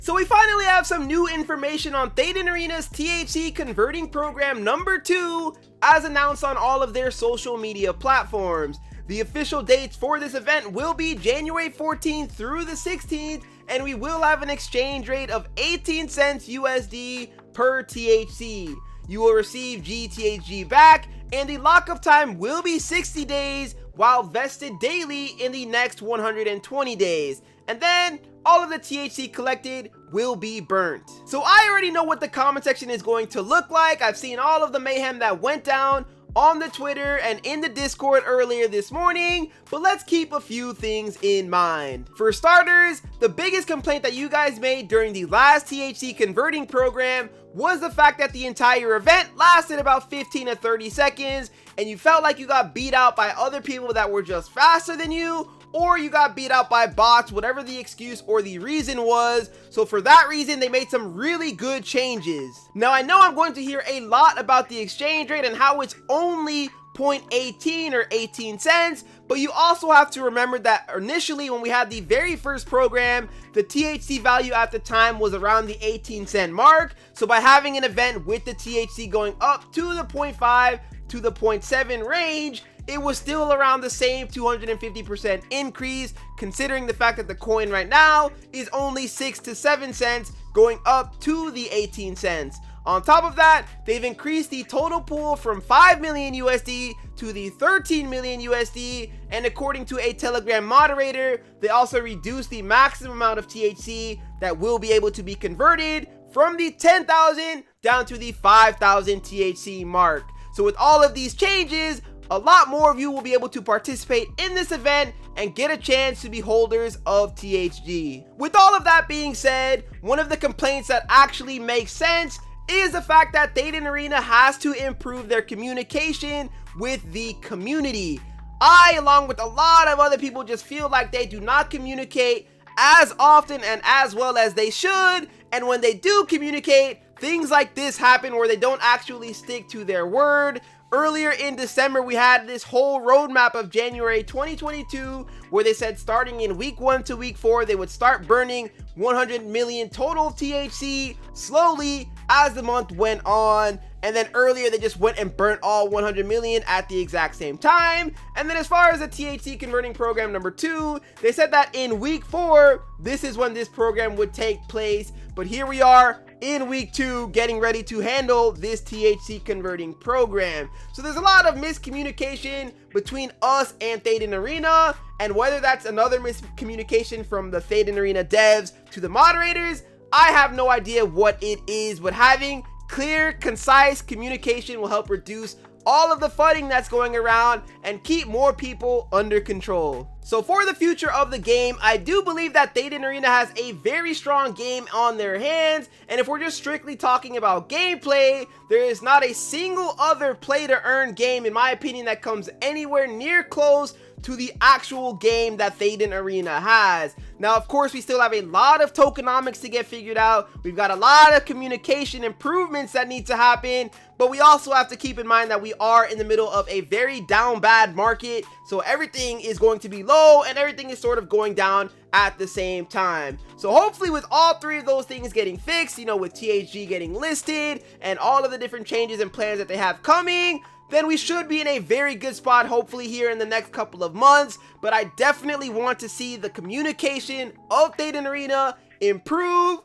So we finally have some new information on Thetan Arena's THC converting program number 2, as announced on all of their social media platforms. The official dates for this event will be January 14th through the 16th, and we will have an exchange rate of 18 cents USD per THC. You will receive GTHG back, and the lockup time will be 60 days, while vested daily in the next 120 days. And then all of the THC collected will be burnt. So I already know what the comment section is going to look like. I've seen all of the mayhem that went down on the Twitter and in the Discord earlier this morning, but let's keep a few things in mind. For starters, the biggest complaint that you guys made during the last THC converting program was the fact that the entire event lasted about 15 to 30 seconds, and you felt like you got beat out by other people that were just faster than you, or you got beat out by bots, whatever the excuse or the reason was. So for that reason, they made some really good changes. Now, I know I'm going to hear a lot about the exchange rate and how it's only 0.18 or 18 cents, but you also have to remember that initially when we had the very first program, the THC value at the time was around the 18-cent mark. So by having an event with the THC going up to the 0.5 to the 0.7 range, it was still around the same 250% increase, considering the fact that the coin right now is only 6 to 7 cents, going up to the 18 cents. On top of that, they've increased the total pool from 5 million USD to the 13 million USD, and according to a Telegram moderator, they also reduced the maximum amount of THC that will be able to be converted from the 10,000 down to the 5,000 THC mark. So with all of these changes, a lot more of you will be able to participate in this event and get a chance to be holders of THG. With all of that being said, one of the complaints that actually makes sense is the fact that Thetan Arena has to improve their communication with the community. I, along with a lot of other people, just feel like they do not communicate as often and as well as they should, and when they do communicate, things like this happen where they don't actually stick to their word. Earlier in December, we had this whole roadmap of January 2022 where they said starting in week 1 to week 4, they would start burning 100 million total THC slowly as the month went on. And then earlier, they just went and burnt all 100 million at the exact same time. And then as far as the THC converting program number 2, they said that in week 4, this is when this program would take place. But here we are in week 2 getting ready to handle this THC converting program. So there's a lot of miscommunication between us and Thetan Arena, and whether that's another miscommunication from the Thetan Arena devs to the moderators, I have no idea what it is, but having clear, concise communication will help reduce all of the fudding that's going around and keep more people under control. So for the future of the game, I do believe that Thetan Arena has a very strong game on their hands, and if we're just strictly talking about gameplay, there is not a single other play to earn game, in my opinion, that comes anywhere near close to the actual game that Thetan Arena has. Now, of course, we still have a lot of tokenomics to get figured out. We've got a lot of communication improvements that need to happen, but we also have to keep in mind that we are in the middle of a very down bad market, so everything is going to be low and everything is sort of going down at the same time. So hopefully with all three of those things getting fixed, you know, with THG getting listed and all of the different changes and plans that they have coming, then we should be in a very good spot, hopefully here in the next couple of months. But I definitely want to see the communication of Thetan Arena improve